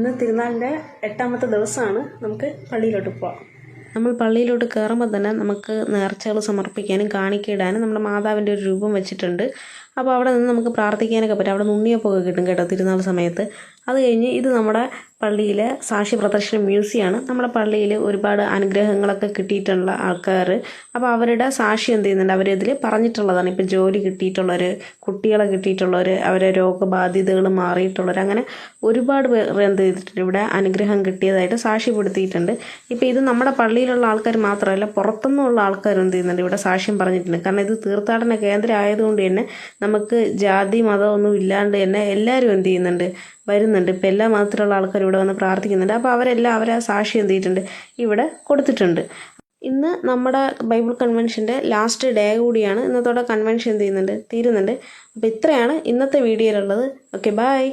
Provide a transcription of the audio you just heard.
ഇന്ന് തിരുനാളിൻ്റെ 8ാമത്തെ ദിവസമാണ്. നമുക്ക് പള്ളിയിലോട്ട് പോവാം. നമ്മൾ പള്ളിയിലോട്ട് കയറുമ്പോൾ തന്നെ നമുക്ക് നേർച്ചകൾ സമർപ്പിക്കാനും കാണിക്കയിടാനും നമ്മുടെ മാതാവിൻ്റെ ഒരു രൂപം വെച്ചിട്ടുണ്ട്. അപ്പോൾ അവിടെ നിന്ന് നമുക്ക് പ്രാർത്ഥിക്കാനൊക്കെ പറ്റും. അവിടെ നിന്ന് ഉണ്ണിയപ്പമൊക്കെ കിട്ടും കേട്ടോ തിരുനാൾ സമയത്ത്. അത് കഴിഞ്ഞ് ഇത് നമ്മുടെ പള്ളിയിലെ സാക്ഷി പ്രദർശന മ്യൂസിയമാണ്. നമ്മുടെ പള്ളിയിൽ ഒരുപാട് അനുഗ്രഹങ്ങളൊക്കെ കിട്ടിയിട്ടുള്ള ആൾക്കാർ, അപ്പോൾ അവരുടെ സാക്ഷി എന്ത് ചെയ്യുന്നുണ്ട്, അവരിതിൽ പറഞ്ഞിട്ടുള്ളതാണ്. ഇപ്പോൾ ജോലി കിട്ടിയിട്ടുള്ളവർ, കുട്ടികളെ കിട്ടിയിട്ടുള്ളവർ, അവരെ രോഗബാധിതകൾ മാറിയിട്ടുള്ളവർ, അങ്ങനെ ഒരുപാട് പേർ എന്ത് ചെയ്തിട്ടുണ്ട്, ഇവിടെ അനുഗ്രഹം കിട്ടിയതായിട്ട് സാക്ഷ്യപ്പെടുത്തിയിട്ടുണ്ട്. ഇപ്പോൾ ഇത് നമ്മുടെ പള്ളിയിലുള്ള ആൾക്കാർ മാത്രമല്ല, പുറത്തുനിന്നുള്ള ആൾക്കാർ എന്ത് ചെയ്യുന്നുണ്ട്, ഇവിടെ സാക്ഷ്യം പറഞ്ഞിട്ടുണ്ട്. കാരണം ഇത് തീർത്ഥാടന കേന്ദ്രം ആയതുകൊണ്ട് തന്നെ നമുക്ക് ജാതി മതമൊന്നും ഇല്ലാണ്ട് തന്നെ എല്ലാവരും എന്ത് ചെയ്യുന്നുണ്ട്, വരുന്നുണ്ട്. ഇപ്പോൾ എല്ലാ മതത്തിലുള്ള ആൾക്കാർ ഇവിടെ വന്ന് പ്രാർത്ഥിക്കുന്നുണ്ട്. അപ്പോൾ അവരെല്ലാം അവരെ സാക്ഷി എന്ത് ചെയ്തിട്ടുണ്ട്, ഇവിടെ കൊടുത്തിട്ടുണ്ട്. ഇന്ന് നമ്മുടെ ബൈബിൾ കൺവെൻഷൻ്റെ ലാസ്റ്റ് ഡേ കൂടിയാണ്. ഇന്നത്തോടെ കൺവെൻഷൻ എന്ത് ചെയ്യുന്നുണ്ട്, തീരുന്നുണ്ട്. അപ്പോൾ ഇത്രയാണ് ഇന്നത്തെ വീഡിയോയിലുള്ളത്. Okay, by.